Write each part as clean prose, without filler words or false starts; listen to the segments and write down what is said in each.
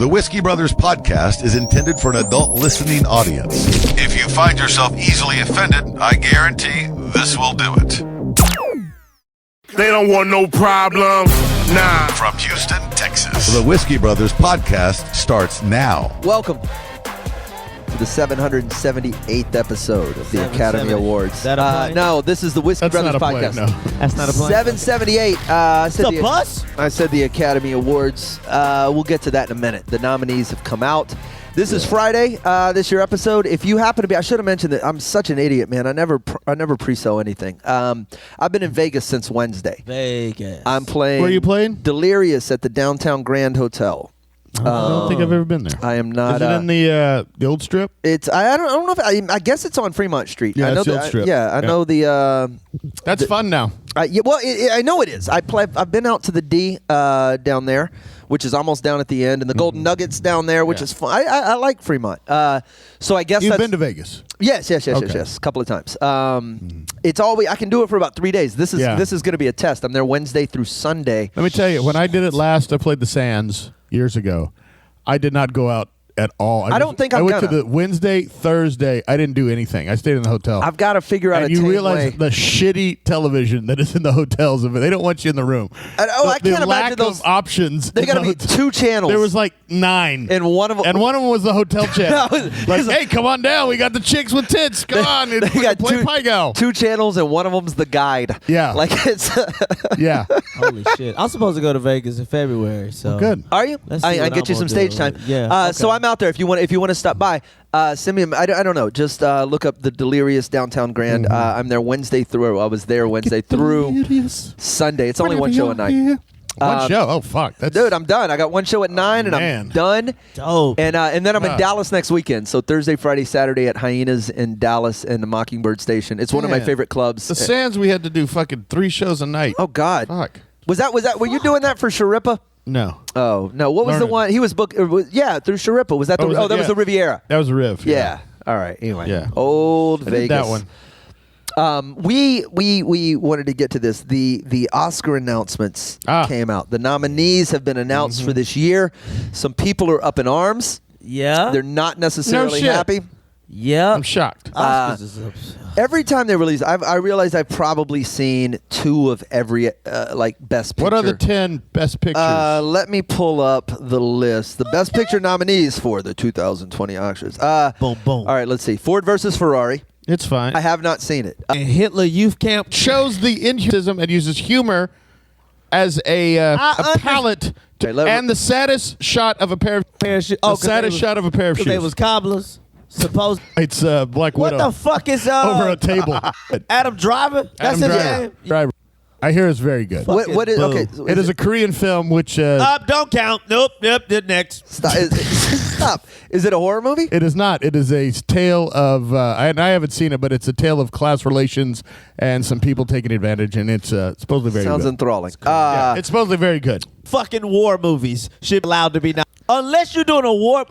The Whiskey Brothers podcast is intended for an adult listening audience. If you find yourself easily offended, I guarantee this will do it. They don't want no problem. Nah. From Houston, Texas, the Whiskey Brothers podcast starts now. Welcome to the 778th episode of the Academy Awards. Is that a plane? No, this is the Whiskey That's Brothers not a plane, podcast. no. That's not a plane. 778. It's a bus? I said the Academy Awards. We'll get to that in a minute. The nominees have come out. This is Friday. This year episode. If you happen to be, I should have mentioned that I'm such an idiot, man. I never pre-sell anything. I've been in Vegas since Wednesday. Vegas. I'm playing. Where are you playing? Delirious at the Downtown Grand Hotel. I don't think I've ever been there. I am not. Is it in the old strip? It's I don't know if I guess it's on Fremont Street. Yeah, I know it's the old strip. I know the. That's fun now. I know it is. I've been out to the D down there, which is almost down at the end, and the Golden Nuggets down there, which is fun. I like Fremont. So I guess You've that's, been to Vegas. Yes, Okay. a couple of times. It's always I can do it for about 3 days. This is going to be a test. I'm there Wednesday through Sunday. Let me tell you, when I did it last, I played the Sands years ago. I did not go out at all. I don't think I'm I went gonna. to the Wednesday, Thursday. I didn't do anything. I stayed in the hotel. I've got to figure out and a you tame realize way. the shitty television that is in the hotels. They don't want you in the room. I can't the imagine lack those of options. They in got to the be hotel. 2 channels. There was like 9, and one of them. was the hotel channel. Like, hey, come on down. We got the chicks with tits. Come on, They got play Pie Gal. 2 channels, and one of them's the guide. Yeah. like it's. Yeah. Holy shit. I'm supposed to go to Vegas in February, so. Good. Are you? Let's see I what get I'm you some gonna stage do. time. Yeah, So okay. I'm out there. If you want to stop by, send me. I don't know. Just look up the Delirious Downtown Grand. I'm there Wednesday through. I was there Wednesday through Sunday. It's only one show a night. One show? Oh, fuck. Dude, I'm done. I got one show at 9, and man. I'm done. Dope. And then I'm in Dallas next weekend. So Thursday, Friday, Saturday at Hyenas in Dallas and the Mockingbird Station. It's one of my Man. favorite clubs. The Sands, we had to do fucking 3 shows a night. Oh God. Fuck. Was that? Were you doing that for Sharippa? No. Oh no! What was the Learning. one he was booked? Through Sharippa. Was that the? was that it? was the Riviera. That was a Riv. Yeah. All right. Anyway. Yeah. Old I Vegas. did that one. We wanted to get to this. The Oscar announcements came out. The nominees have been announced for this year. Some people are up in arms. Yeah. They're not necessarily shit. happy. Yeah. I'm shocked. Oscars is up. Every time they release, I realize I've probably seen 2 of every like best picture. What are the 10 best pictures? Let me pull up the list. The best picture nominees for the 2020 Oscars. Boom, boom. All right, let's see. Ford versus Ferrari. It's fine. I have not seen it. And Hitler Youth Camp. Shows the inhumanism and uses humor as a palette and the saddest shot of a pair of Parachute. the saddest shot of a pair of shoes. They was cobblers. Supposed. It's Black What Widow the fuck is over a table. Adam Driver? That's Adam his Driver. name. Driver. I hear it's very good. What is boo. okay? It is a Korean film which Don't count. Nope. Next. Stop. Stop. Is it a horror movie? it is not. It is a tale of and I haven't seen it, but it's a tale of class relations and some people taking advantage, and it's supposedly very Sounds good. enthralling. Yeah, it's supposedly very good. Fucking war movies should be allowed to be now. Unless you're doing a war,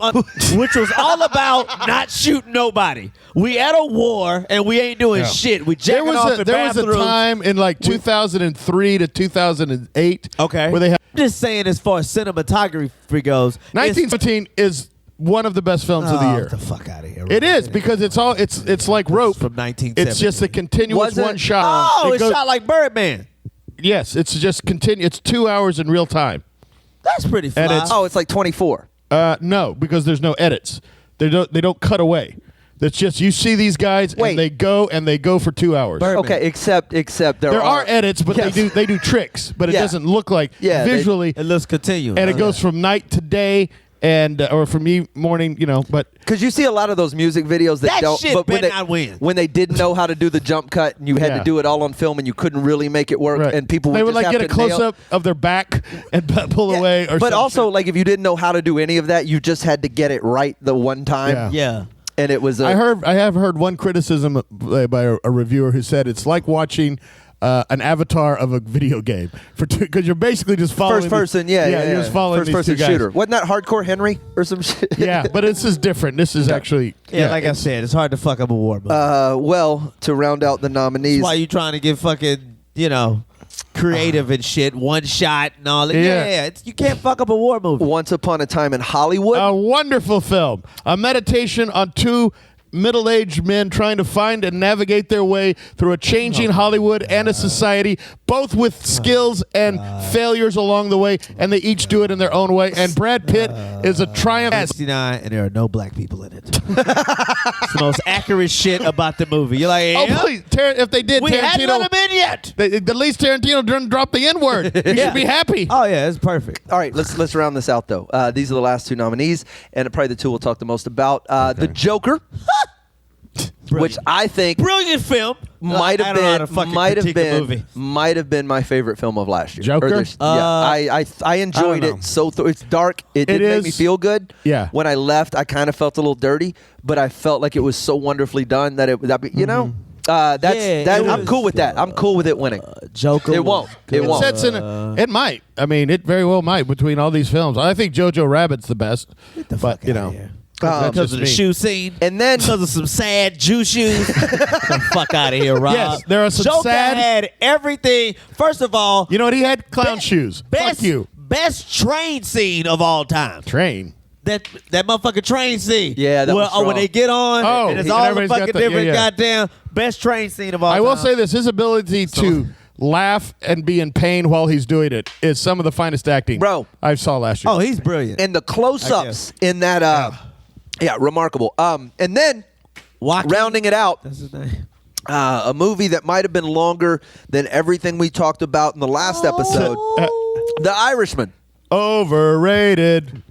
which was all about not shooting nobody. We at a war and we ain't doing shit. We There jacking off in was a bathrooms. time in like 2003 to 2008 Okay. where they had I'm just saying, as far as cinematography goes, 1915 is one of the best films of the year. Get the fuck out of here. It is because it's like rope. from 1970. It's just a continuous Was it? one shot. Oh, it's goes- shot like Birdman. Yes, it's just continue. It's 2 hours in real time. That's pretty fly. And it's- Oh, it's like 24. No, because there's no edits. They don't cut away. It's just you see these guys Wait. and they go for 2 hours. Birdman. Okay, except there There are edits, but Yes. they do tricks, but it Yeah. doesn't look like Yeah, they- visually. It looks continuous. And it goes from night to day, and or from morning, but Because you see a lot of those music videos that That don't. shit but when better they, not win. when they didn't know how to do the jump cut and you had Yeah. to do it all on film and you couldn't really make it work, right. and people they would would just like have get a to nail- close up of their back and pull Yeah, away, or but some also shit. like if you didn't know how to do any of that, you just had to get it right the one time. Yeah. Yeah. And it was. I have heard one criticism by a reviewer who said it's like watching an avatar of a video game because you're basically just following first person. You're just following first these person two guys. shooter. Wasn't that Hardcore Henry or some shit? Yeah, but this is different. This is actually Yeah, like I said, it's hard to fuck up a war movie. Well, to round out the nominees, That's why you trying to get fucking, creative and shit. One shot and all that. Yeah. Yeah, you can't fuck up a war movie. Once Upon a Time in Hollywood. A wonderful film. A meditation on two middle-aged men trying to find and navigate their way through a changing Hollywood and a society, both with skills and failures along the way, and they each do it in their own way. And Brad Pitt is a triumph. 69, and there are no black people in it. It's the most accurate shit about the movie. You're like, Oh, yeah? please. If they did, We hadn't let Tarantino, him in yet. at least Tarantino didn't drop the N-word. You should be happy. Oh yeah, it's perfect. All right, let's round this out though. These are the last two nominees, and probably the two we'll talk the most about. The Joker, which I think Brilliant film. might I have don't know how to been fucking critique a movie. might have been my favorite film of last year. Joker? Or this- yeah, I enjoyed know. it. So it's dark. It didn't make me is. feel good. Yeah. When I left, I kind of felt a little dirty, but I felt like it was so wonderfully done that you know. That's Yeah, that. it I'm was, cool with that. I'm cool with it winning. Joker. It won't. It It won't. sets in. It might. I mean, it very well might between all these films. I think Jojo Rabbit's the best. But you know, that's Because just of the me. shoe scene. And then Because of some sad Jew shoes. Get the fuck out of here, Rob. Yes, there are some Joker sad- had everything. First of all, You know what? He had clown shoes. best, Fuck you. Best train scene of all time. Train. That motherfucking train scene. Yeah, that was when strong. they get on, Oh, and it's and all the everybody's got fucking the- yeah, different yeah. goddamn best train scene of all I time. will say this: his ability to laugh and be in pain while he's doing it is some of the finest acting, Bro. I saw last year. Oh, he's brilliant. and the close-ups in that. Yeah, remarkable. And then Joaquin- rounding it out. That's his name. A movie that might have been longer than everything we talked about in the last episode. The Irishman. Overrated.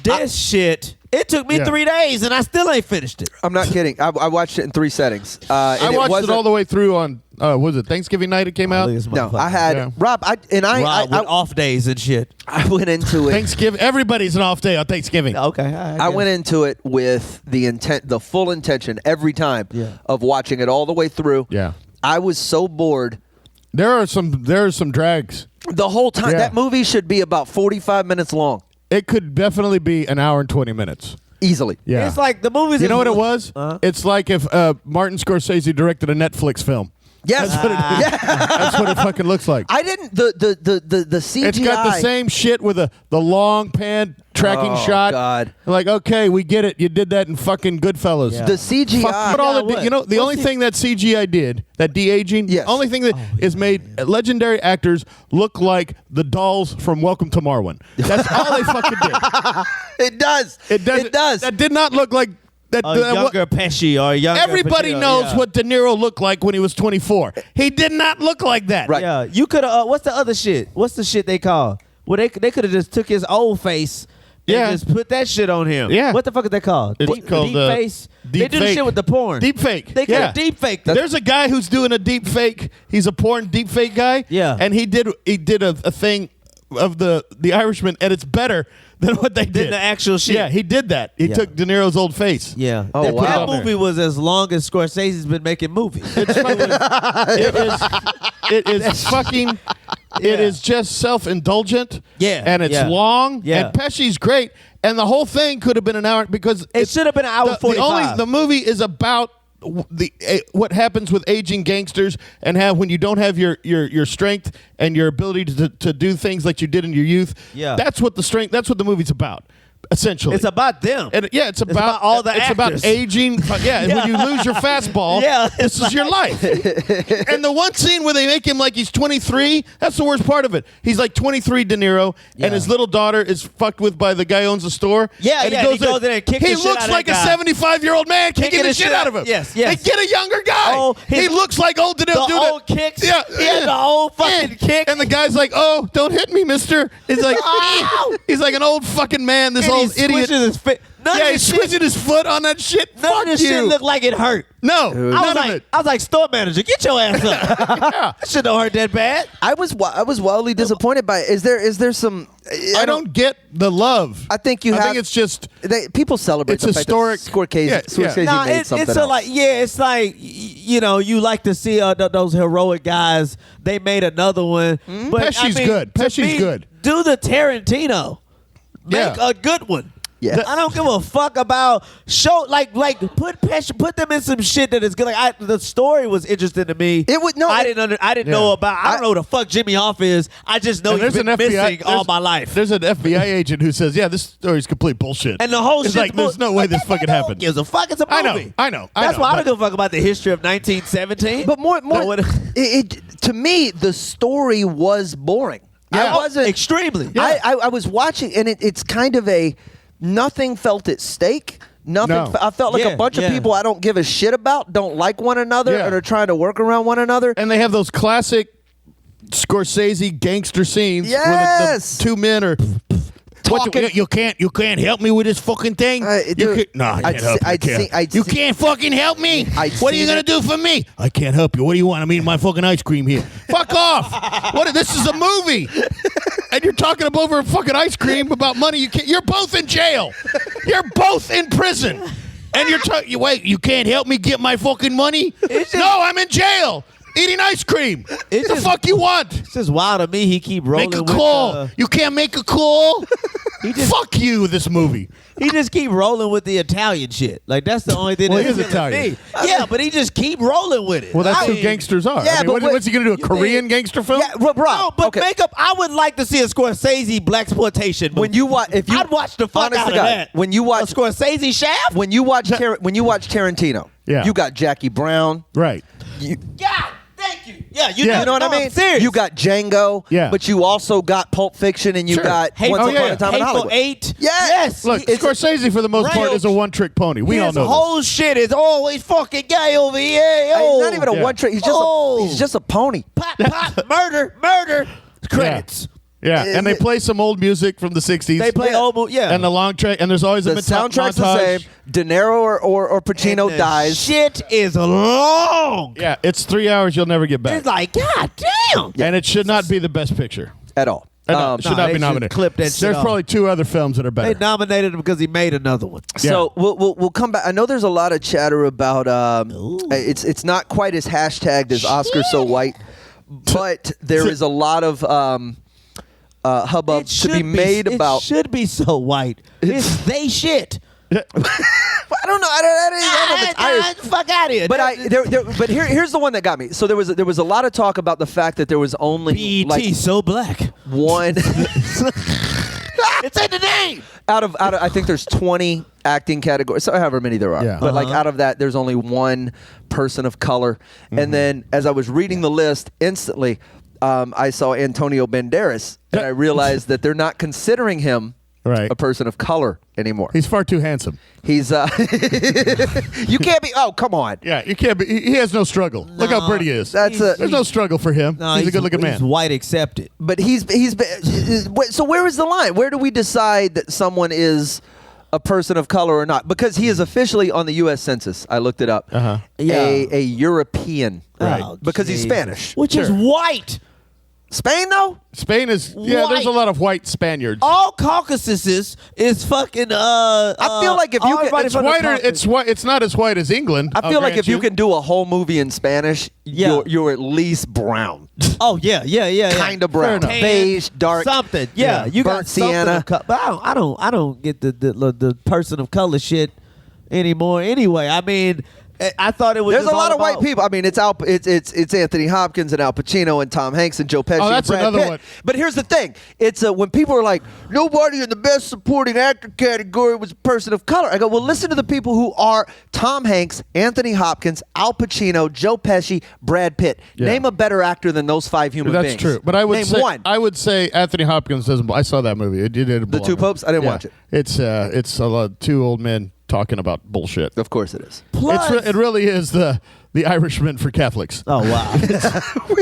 This shit. It took me Yeah. 3 days, and I still ain't finished it. I'm not kidding. I watched it in 3 settings. I watched it all the way through on. Was it Thanksgiving night? It came out. No, I had Yeah. Rob. Rob with off days and shit. I went into it. Thanksgiving. Everybody's an off day on Thanksgiving. Okay, I went into it with the intent, the full intention, every time of watching it all the way through. Yeah. I was so bored There are some drags. the whole time. Yeah. That movie should be about 45 minutes long, It could definitely be an hour and 20 minutes. easily. Yeah. It's like the movies. You know what it was? Uh-huh. It's like if Martin Scorsese directed a Netflix film. Yes. That's what it is. Yeah. That's what it fucking looks like. I didn't. The CGI. It's got the same shit with the long pan tracking Oh, shot. God. Like, okay, we get it. You did that in fucking Goodfellas. Yeah. The CGI. Fuck, but all it did, what? you know, the What's only the- thing that CGI did, that de-aging, Yes. only thing that is made legendary actors look like the dolls from Welcome to Marwen. That's all they fucking did. It does. It does. It does. That did not look like that. A younger Pesci or a younger. Everybody Pacino, knows yeah. what De Niro looked like when he was 24. He did not look like that. Right. Yeah, you could have. What's the other shit? What's the shit they call? Well, they could have just took his old face. And Yeah. just put that shit on him. Yeah. What the fuck is that called? It's deep, called, deep face. They deep do the fake. shit with the porn. Deep fake. They could Yeah. have deep faked. There's a guy who's doing a deep fake. He's a porn deep fake guy. Yeah. And he did a thing of the Irishman, and it's better than what they did. the actual shit. Yeah, he did that. He Yeah. took De Niro's old face. Yeah. Oh, that, wow. that Put it on movie was as long as Scorsese's been making movies. It's fucking, it is fucking. It is just self-indulgent. Yeah, And it's yeah. long. Yeah. And Pesci's great. And the whole thing could have been an hour because It should have been an hour 45. The movie is about what happens with aging gangsters and how when you don't have your strength and your ability to do things like you did in your youth. Yeah. That's what the movie's about. Essentially, It's about them. and it's about all the It's actors. about aging. Yeah, and when you lose your fastball, Yeah, this is your life. And the one scene where they make him like he's 23, that's the worst part of it. He's like 23 De Niro, Yeah. and his little daughter is fucked with by the guy who owns the store. Yeah, and yeah, he goes in and kicks He the shit looks out of like a that guy. 75-year-old man kicking the shit out of him. Yes, yes. They get a younger guy. Oh, he his- looks like old De Niro. The old kicks. Yeah, He had the old fucking kick. And the guy's like, "Oh, don't hit me, mister." He's like, Ow! he's like an old fucking man. This And old he idiot. squishes his fit. None Yeah, of he's this shit, squishing his foot on that shit. none Fuck of this you. shit looked like it hurt. No, I none was of like, it. store manager, get your ass up. Yeah. That shit don't hurt that bad. I was wildly disappointed by it. Is there some? I don't get the love. I think you I have. think it's just people celebrate. It's the fact historic. That Scorsese, Yeah, Scorsese yeah. Nah, made something it's a else. like, yeah, it's like, you like to see those heroic guys. They made another one. But Pesci's good. to Pesci's me, good. Do the Tarantino. Make Yeah. a good one. Yes. I don't give a fuck about put them in some shit that is good. Like the story was interesting to me. I didn't know about. I don't know who the fuck Jimmy Hoff is. I just know he's been missing all my life. There's an FBI agent who says, "Yeah, this story's complete bullshit." And the whole it's shit. like, there's no way this fucking happened. Gives a fuck. It's a movie. I know. That's why I don't give a fuck about the history of 1917. But more to me, the story was boring. Yeah. I wasn't extremely. Yeah. I was watching, and it's kind of nothing felt at stake. Nothing. No. I felt like a bunch of people I don't give a shit about, don't like one another, and are trying to work around one another. And they have those classic Scorsese gangster scenes. Yes. Where the two men are talking. You can't help me with this fucking thing. You can't fucking help me. What are you gonna do for me? I can't help you. What do you want? I mean, my fucking ice cream here. Fuck off. This is a movie. And you're talking over fucking ice cream about money. You're both in jail. You're both in prison. And you're talking. Wait, you can't help me get my fucking money? No, I'm in jail. Eating ice cream. What the fuck you want? It's just wild to me. He keep rolling. Make a call. You can't make a call. Fuck you. This movie. He just keep rolling with the Italian shit. Like that's the only thing. Well, that's he is Italian. Yeah, but he just keep rolling with it. Well, that's who gangsters are. Yeah, I mean, what's he gonna do? A Korean gangster film? Yeah, Rob. No, but okay. makeup. I would like to see a Scorsese blaxploitation movie. When you watch, I'd watch the fuck out of that. When you watch a Scorsese Shaft. when you watch Tarantino, you got Jackie Brown, right? God. Thank you. Yeah, you know what I mean? I'm serious. You got Django, but you also got Pulp Fiction, and you got Once Upon a Time in Hollywood. Eight. Yes. Look, Scorsese for the most part is a one-trick pony. We all know his whole shit is always fucking gay over here. He's not even a one-trick. He's just a pony. Pop, pop, murder. Credits. Yeah, and they play some old music from the 60s. They play old music, and the long track, and there's always the a soundtrack's montage. the same. De Niro or Pacino and the dies. Shit is long. Yeah, it's 3 hours you'll never get back. It's like, God damn. And it should not be the best picture. At all. Should not be nominated. Clip that shit There's off. probably two other films that are better. They nominated him because he made another one. So we'll come back. I know there's a lot of chatter about it's not quite as hashtagged as Oscar So White, but there is a lot of hubbub to be made about. It should be so white. It's they shit. I don't know. I don't know. Fuck out of here. But here's the one that got me. So there was a lot of talk about the fact that there was only BET so black. One. It's in the name. Out of I think there's 20 acting categories, so however many there are. Yeah. But like out of that, there's only one person of color. And then as I was reading the list, instantly I saw Antonio Banderas, and I realized that they're not considering him a person of color anymore. He's far too handsome. He's you can't be. Oh, come on. Yeah, you can't be. He has no struggle. Look how pretty he is. There's no struggle for him. No, he's a good-looking man. He's white accepted. But he's so where is the line? Where do we decide that someone is a person of color or not? Because he is officially on the U.S. Census. I looked it up. A European, right? Because he's Spanish, which is white. Spain though? Spain is there's a lot of white Spaniards. All Caucasus is fucking I feel like if you can, it's whiter, it's not as white as England. I feel like if you can do a whole movie in Spanish, you're at least brown. Oh yeah. Kind of brown, beige, dark, something. Yeah, you got burnt sienna. But I don't get the person of color shit anymore. Anyway, I mean, I thought it was. There's a lot of white people. I mean, it's Anthony Hopkins and Al Pacino and Tom Hanks and Joe Pesci. Oh, that's and Brad another Pitt. one. But here's the thing: it's when people are like, nobody in the best supporting actor category was a person of color. I go, well, listen to the people who are Tom Hanks, Anthony Hopkins, Al Pacino, Joe Pesci, Brad Pitt. Yeah. Name a better actor than those five human beings. That's true. But I would Name say one. I would say Anthony Hopkins doesn't. I saw that movie. It did. The Two Popes. I didn't watch it. It's a lot two old men talking about bullshit. Of course it is. It really is the Irishman for Catholics. Oh wow!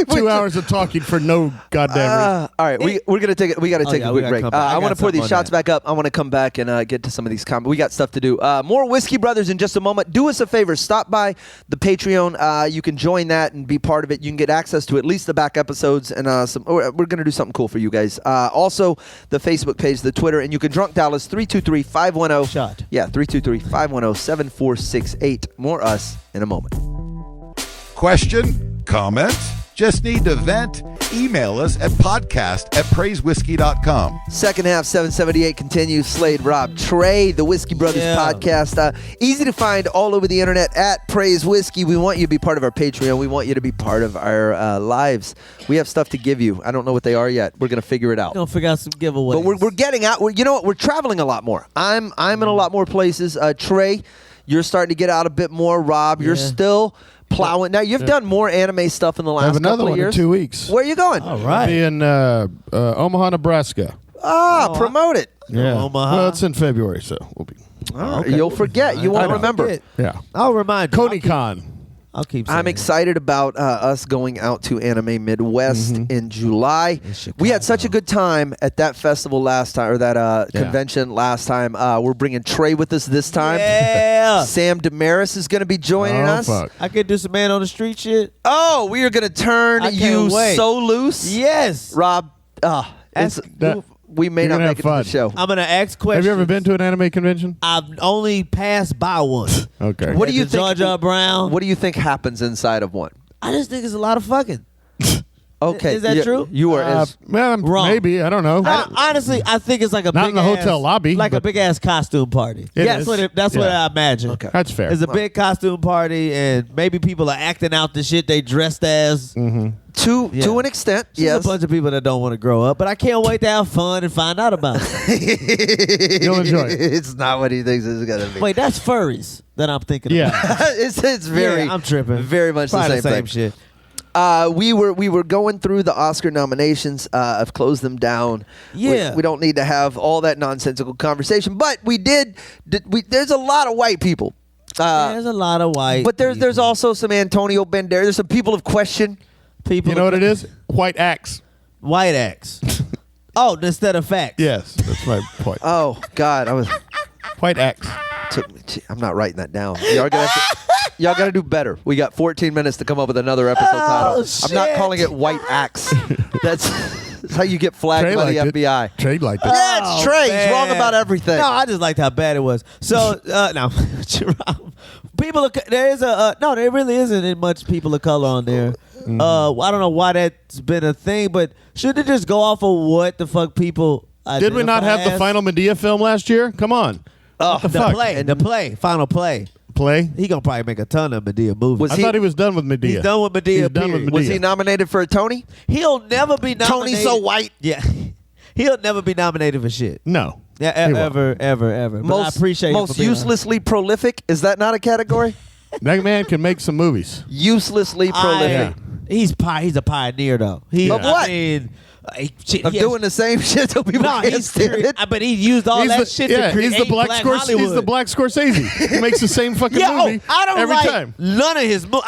2 hours of talking for no goddamn reason. All right, we're gonna take it. We got to take a quick break. I want to pour these shots back up. I want to come back and get to some of these comments. We got stuff to do. More Whiskey Brothers in just a moment. Do us a favor. Stop by the Patreon. You can join that and be part of it. You can get access to at least the back episodes and we're gonna do something cool for you guys. Also, the Facebook page, the Twitter, and you can drunk dial us 323-510 shot. Yeah, 323-510-7468. More us in a moment. Question? Comment? Just need to vent? email us at podcast@praisewhiskey.com. Second half, 778 continues. Slade, Rob, Trey, the Whiskey Brothers podcast. Easy to find all over the internet at Praise Whiskey. We want you to be part of our Patreon. We want you to be part of our lives. We have stuff to give you. I don't know what they are yet. We're going to figure it out. We're gonna figure out some giveaways. But we're getting out. You know what? We're traveling a lot more. I'm in a lot more places. Trey, you're starting to get out a bit more. Rob, you're still plowing. Now, you've done more anime stuff in the I have last another couple of one years. in 2 weeks. Where are you going? All I'll right. be in Omaha, Nebraska. Promote it. Yeah. Omaha. Well, it's in February, so we'll be. You'll forget. You won't know. remember. Yeah. I'll remind you. ConyCon. I'll keep saying I'm it. excited about us going out to Anime Midwest in July. We had such a good time at that festival last time, or that convention last time. We're bringing Trey with us this time. Yeah. Sam Damaris is going to be joining us. Fuck. I could do some man on the street shit. Oh, we are going to turn I you can't wait. so loose. Yes. Rob, Ask- we may You're not gonna make have it to the fun. show. I'm gonna ask questions. Have you ever been to an anime convention? I've only passed by one. Okay. What do you At the think? Georgia Brown. What do you think happens inside of one? I just think it's a lot of fucking. Okay, Is that true? You are. Well, Wrong. maybe. I don't know. Honestly, I think it's like a Not big in the hotel lobby, like a but- big ass costume party. It That's is. what that's what Yeah. I imagine. Okay. That's fair. It's a big costume party, and maybe people are acting out the shit they dressed as. To Yeah. an extent, Just yes. a bunch of people that don't want to grow up, but I can't wait to have fun and find out about it. You'll enjoy it. It's not what he thinks it's gonna be. Wait, that's furries that I'm thinking Yeah. about. it's very. Yeah, I'm tripping. Very much Probably the same thing. shit. We were going through the Oscar nominations. I've closed them down. Yeah. we don't need to have all that nonsensical conversation, but we did. There's a lot of white people. There's a lot of white. But there's people. also some Antonio Banderas. There's some people of question. people. You know what it is? White axe. White X. Oh, instead of facts. Yes, that's my point. Oh God, White axe. I'm not writing that down. Y'all gotta do better. We got 14 minutes to come up with another episode title. I'm not shit. calling it White Axe. That's how you get flagged by the FBI. Trade like that. Yeah, it's Trey. He's man. wrong about everything. No, I just liked how bad it was. So, no. People are, there is a, no, there really isn't much people of color on there. I don't know why that's been a thing, but should it just go off of what the fuck people Did we not have the final Medea film last year? Come on. What the fuck? Final play. Play? He gonna probably make a ton of Medea movies. Was I he- thought he was done with Medea. He's done with Medea. He's done with period. Medea. Was he nominated for a Tony? He'll never be nominated. Tony's so white. Yeah. He'll never be nominated for shit. No. Yeah, He won't. ever. But I appreciate him most for being uselessly prolific. Is that not a category? That man can make some movies. Uselessly prolific. He's a pioneer though. He, Of what? I mean, Of doing the same shit so people No, can't he's stand it. but he used all that shit to create he's the black Hollywood. He's the black Scorsese. He makes the same fucking Yeah, movie I don't every like time. none of his movies.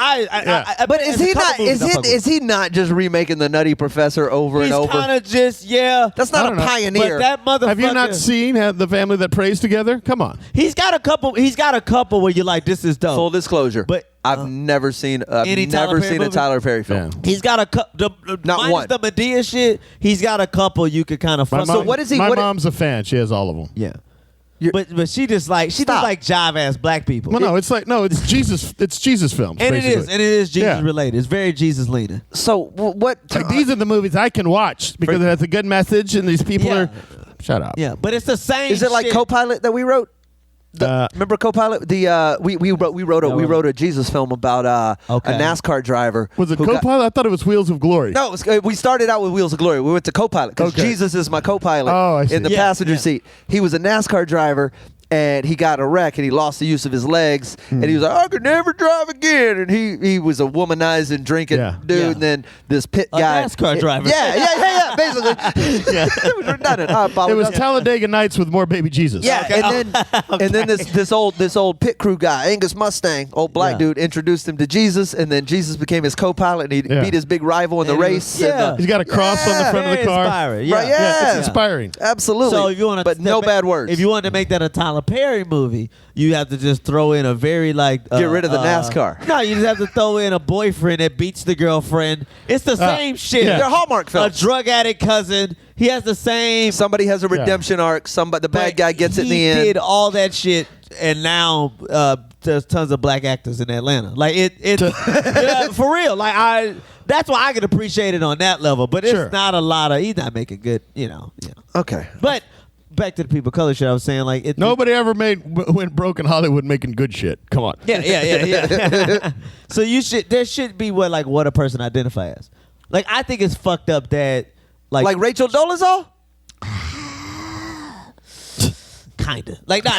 But is he not? Is he not just remaking the Nutty Professor over He's and over? kind of just That's I not don't a know. pioneer. But that motherfucker. Have you not seen The Family That Prays Together? Come on. He's got a couple. He's got a couple where you're like, this is dope. Full disclosure. But, I've never seen. I've any Tyler never Perry seen a movie? Tyler Perry film. Yeah. He's got a couple. Not minus one. the Medea shit. He's got a couple you could kind of. My So mom, what is he- My what- mom's a fan. She has all of them. Yeah. You're- But she just like Stop. jive ass black people. Well, it's Jesus. It's Jesus films. and basically. it is Jesus Yeah. related. It's very Jesus leaning. So what? Like, these are the movies I can watch because it has a good message, and these people Yeah. are. Shut up. Yeah, but it's the same. Is it like shit. Copilot that we wrote? Remember Copilot? We wrote a Jesus film about a NASCAR driver. Was it who got- Copilot? I thought it was Wheels of Glory. No, we started out with Wheels of Glory. We went to Copilot because Okay. Jesus is my co-pilot Oh, I see. in the Yeah, passenger yeah. seat. He was a NASCAR driver, and he got in a wreck, and he lost the use of his legs, and he was like, I could never drive again. And he was a womanizing, drinking Yeah. dude, Yeah. and then this pit A guy. NASCAR driver. Yeah, basically. It was redundant. I It apologize. was Talladega Nights with more baby Jesus. Yeah, and then this old pit crew guy, Angus Mustang, old black Yeah. dude, introduced him to Jesus, and then Jesus became his co-pilot, and he Yeah. beat his big rival in the And he race. was- and, yeah. He's got a cross on the front of Very the car. inspiring. Yeah. Right, yeah. It's inspiring. Absolutely. So if you want to, but no bad words. If you wanted to make that a Tyler Perry movie, you have to just throw in a very like Get rid of the NASCAR. No, you just have to throw in a boyfriend that beats the girlfriend. It's the same shit. yeah. They're Hallmark A films. drug addict cousin. He has the same. Somebody has a redemption arc. The bad guy gets it in the He end. did all that shit, and now there's tons of black actors in Atlanta. Like it yeah, for real. Like that's why I can appreciate it on that level. But it's Sure. not a lot of. He's not making good. You know. Okay. But back to the people of color shit. I was saying like Nobody ever went broke in Hollywood making good shit. Come on. Yeah. So there should be what a person identify as. Like I think it's fucked up that Like Rachel Dolezal? kinda like no,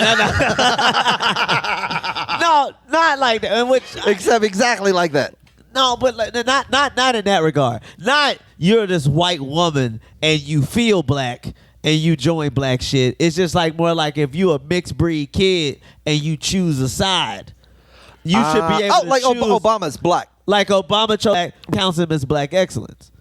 not like that. In which Except exactly like that. no, but like, not in that regard. Not you're this white woman and you feel black and you join black shit. It's just like more like if you a mixed breed kid and you choose a side, you should be able to like choose. Obama's black. Like Obama counts him as black excellence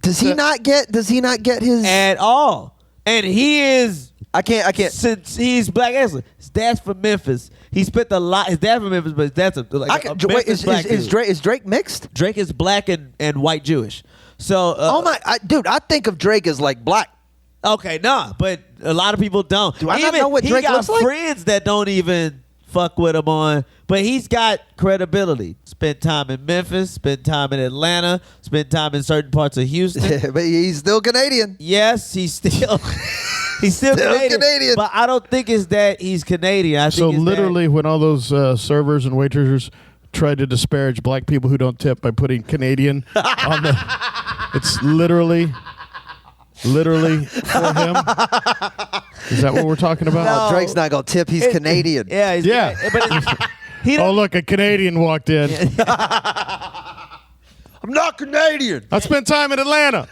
Does he not get his at all, and he is. I can't. Since he's black excellence, his dad's from Memphis. He spent a lot. His dad from Memphis, but his dad's Wait, is Drake mixed? Drake is black and white Jewish. So Dude, I think of Drake as like black. okay, nah, but a lot of people don't. Do I not know what Drake he got looks like? friends that don't even fuck with him on, but he's got credibility. Spent time in Memphis, spent time in Atlanta, spent time in certain parts of Houston. But he's still Canadian. Yes, he's still Canadian, but I don't think it's that he's Canadian. I think So it's literally, when all those servers and waiters tried to disparage black people who don't tip by putting Canadian on it's literally for him. Is that what we're talking about? No, Drake's not gonna tip. He's Canadian. Yeah, Yeah. but he Oh, look, a Canadian walked in. I'm not Canadian. I spent time in Atlanta.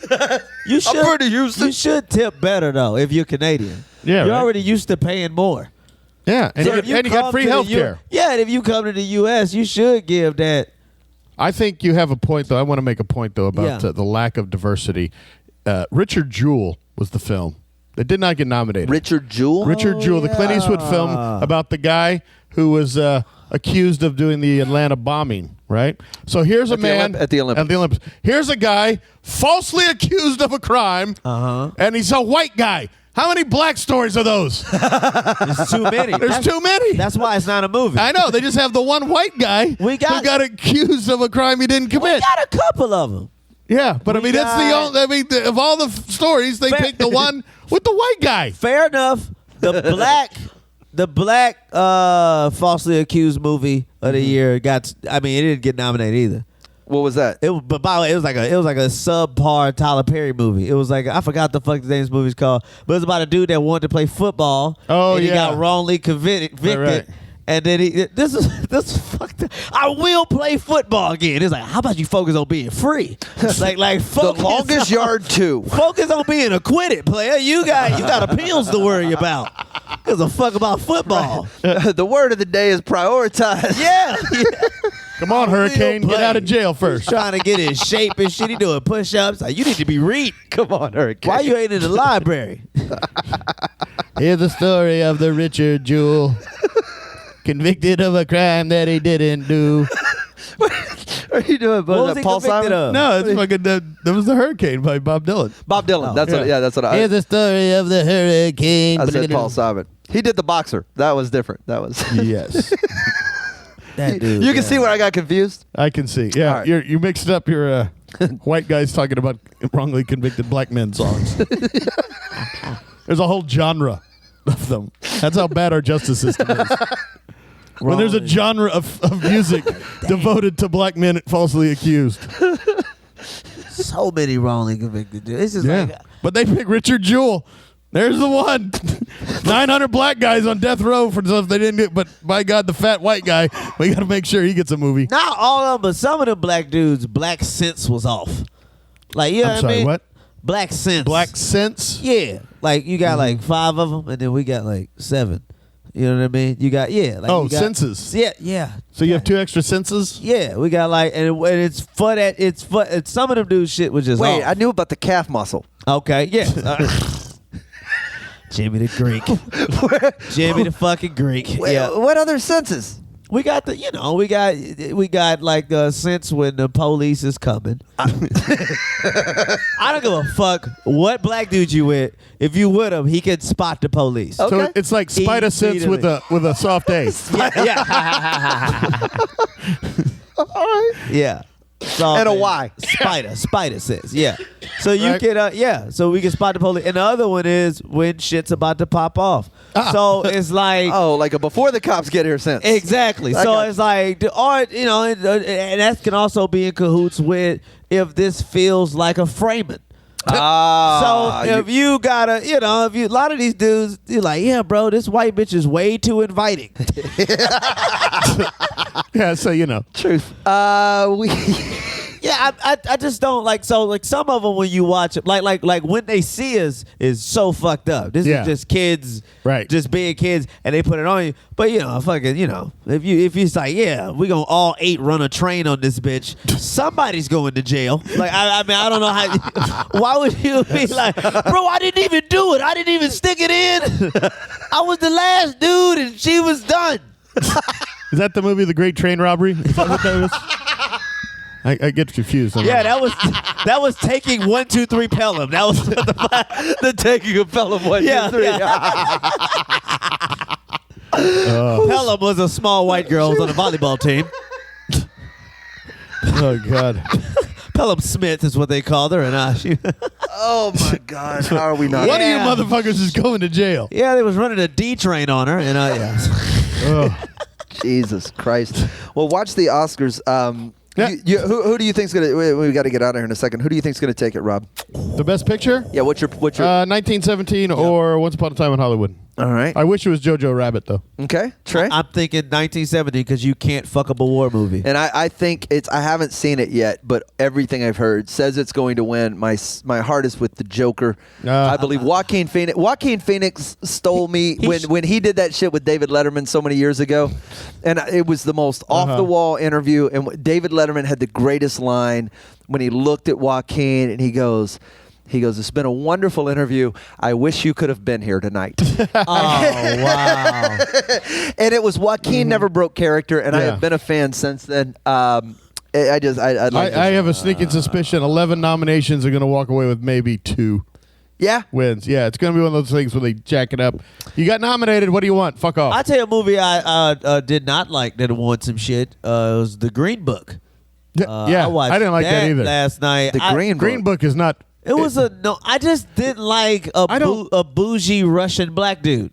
you should. I'm pretty Houston. You should tip better though if you're Canadian. Yeah, you're right. already used to paying more. Yeah, and, So if you got come free to the health care. Yeah, and if you come to the U.S., you should give that. I think you have a point, though. I want to make a point, though, about Yeah. the lack of diversity. Richard Jewell was the film. It did not get nominated. Richard Jewell. Richard Jewell, the Clint Eastwood film about the guy who was accused of doing the Atlanta bombing, right? So here's a man at the Olympics. Here's a guy falsely accused of a crime, and he's a white guy. How many black stories are those? There's too many. There's too many. That's why it's not a movie. I know. They just have the one white guy who got accused of a crime he didn't We commit. got a couple of them. Yeah, but I mean, that's the only. I mean, of all the stories, they picked the one with the white guy. Fair enough. The black falsely accused movie of the year got. I mean, it didn't get nominated either. What was that? But by the way, it was like a subpar Tyler Perry movie. It was like I forgot the fuck the name of this movie's called, but it was about a dude that wanted to play football. Oh, and he yeah. got wrongly convicted. Right. And then this is fucked up. I will play football again. It's like, how about you focus on being free? like The focus longest on, yard 2. Focus on being acquitted, player. You got appeals to worry about. Gives a fuck about football. The word of the day is prioritize. Yeah. Come on, Hurricane, get out of jail first. He's trying to get in shape and shit. He doing push-ups. Like, you need to be reading. Come on, Hurricane. Why you ain't in the library? Here's the story of the Richard Jewell, convicted of a crime that he didn't do. are you doing? What was he Paul convicted Simon? of? No, it's fucking. That was the Hurricane by Bob Dylan. Bob Dylan. That's what. Yeah, that's what I. Here's the story of the Hurricane. I said Paul Simon. He did the boxer. That was different. That was. Yes, That dude. You can see where I got confused. I can see. Yeah, All right. you mixed up your white guys talking about wrongly convicted black men songs. There's a whole genre of them. That's how bad our justice system is. When there's a genre of music devoted to black men falsely accused. so many wrongly convicted dudes. It's just like, But they pick Richard Jewell. There's the one. 900 black guys on death row for stuff they didn't get. But by God, the fat white guy, we got to make sure he gets a movie. not all of them, but some of them black dudes, black sense was off. Like, you know I'm what sorry, I mean? what? Black sense. Black sense? Yeah. Like, you got like 5 of them, and then we got like 7. You know what I mean? You got, Like Oh, you got, senses. Yeah. So you have 2 extra senses? Yeah, we got like, and it's for that, and some of them dudes shit was just Wait, off. I knew about the calf muscle. Okay, yeah. Jimmy the Greek. Jimmy the fucking Greek. Wait, Yeah. What other senses? We got we got like a sense when the police is coming. I don't give a fuck what black dude you with. If you with him, he can spot the police. Okay. So it's like spider sense with a soft A. All right. Yeah. So, And a Y. Spider sense. Yeah. So you Right. can so we can spot the police. And the other one is when shit's about to pop off. So it's like Oh, like a before the cops get here sense. exactly. I So got it's like, and that can also be in cahoots with if this feels like a framing. Ah. So if you gotta, if you a lot of these dudes, you're like, yeah, bro, this white bitch is way too inviting. Yeah, so you know. Truth. We. Yeah, I just don't like. So like some of them when you watch it, like when they see us is so fucked up. This Yeah. is just kids, Right. Just being kids, and they put it on you. But fucking, if you say, yeah, we gonna all 8 run a train on this bitch, somebody's going to jail. Like I mean, I don't know how. Why would you be like, bro? I didn't even do it. I didn't even stick it in. I was the last dude, and she was done. Is that the movie The Great Train Robbery? Is that what that is? I get confused. Yeah, that was taking 1, 2, 3 Pelham. That was the taking of Pelham 1, 2, 3. Pelham was a small white girl on the volleyball team. Oh God. Pelham Smith is what they called her, and she. Oh my God! How are we not? One of Yeah. you motherfuckers is going to jail. Yeah, they was running a D train on her, and yeah. Oh. Jesus Christ! Well, watch the Oscars. Yeah. Who do you think's gonna? We got to get out of here in a second. Who do you think's gonna take it, Rob? The best picture? Yeah. What's your? 1917 or Once Upon a Time in Hollywood. All right. I wish it was Jojo Rabbit though. Okay, Trey. I'm thinking 1970 because you can't fuck up a war movie. And I think it's. I haven't seen it yet, but everything I've heard says it's going to win. My heart is with the Joker. I believe Joaquin Phoenix. Joaquin Phoenix stole me when he did that shit with David Letterman so many years ago, and it was the most off the wall interview. And David Letterman had the greatest line when he looked at Joaquin and he goes, it's been a wonderful interview. I wish you could have been here tonight. Oh wow! And it was Joaquin never broke character, and I Yeah. have been a fan since then. I I have a sneaking suspicion 11 nominations are going to walk away with maybe 2 yeah. wins. Yeah, it's going to be one of those things where they jack it up. You got nominated. What do you want? Fuck off. I tell you a movie I did not like that won some shit. It was The Green Book. Yeah, watched I didn't like that either. last night. The Green Green Book is not. It was I just didn't like a bougie Russian black dude.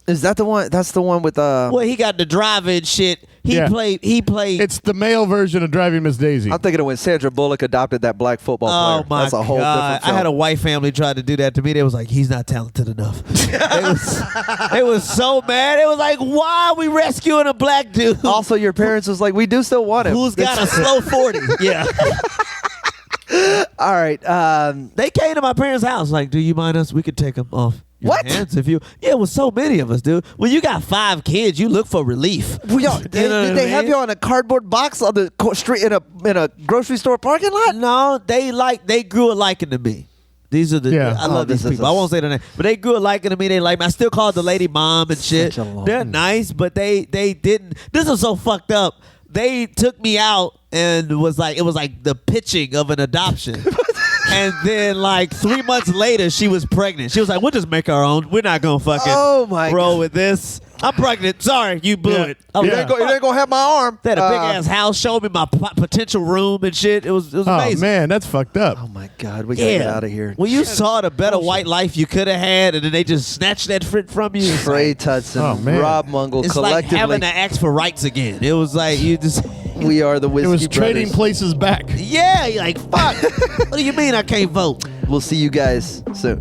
Is that the one? That's the one with Well, he got the drive-in shit. He Yeah. played. It's the male version of Driving Miss Daisy. I'm thinking of when Sandra Bullock adopted that black football Oh player. my That's a whole God! different film. I had a white family try to do that to me. They was like, "He's not talented enough." They was so mad. It was like, "Why are we rescuing a black dude Also, your parents was like, we do still want him. who's got a slow 40?" Yeah. All right. They came to my parents' house like, "Do you mind us? We could take him off your What? hands if you." Yeah, it was so many of us, dude. When you got 5 kids, you look for relief. Did know what they I have mean? you on a cardboard box on the street in a grocery store parking lot? No, they grew a liking to me. These are the Yeah. I love this these is people. I won't say the name, but they grew a liking to me. They like me. I still call the lady mom and shit. Such a long- They're nice, but they didn't. This is so fucked up. They took me out and it was like the pitching of an adoption. And then like 3 months later, she was pregnant. She was like, "We'll just make our own. We're not gonna fucking Oh, my roll God. with this. I'm pregnant. Sorry, you blew Yeah. it." I was Yeah. like, You ain't gonna have my arm. they had a big ass house, showed me my potential room and shit. It was oh amazing. man, that's fucked up. Oh my God, we gotta get out of here. When you saw the better white life you could have had, and then they just snatched that from you. It's Trey like, Tutson, Oh, man. Rob Mungle, it's like collectively, having to ask for rights again. It was like you just, we are the It Whiskey was trading Brothers. places back. yeah, you're like fuck. What do you mean I can't vote? We'll see you guys soon.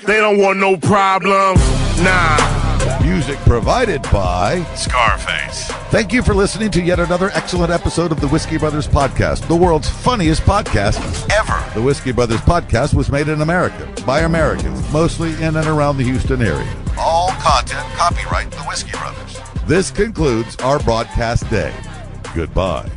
They don't want no problems. Nah. Music provided by Scarface. Thank you for listening to yet another excellent episode of the Whiskey Brothers Podcast, the world's funniest podcast ever. The Whiskey Brothers Podcast was made in America by Americans, mostly in and around the Houston area. All content copyright the Whiskey Brothers. This concludes our broadcast day. Goodbye.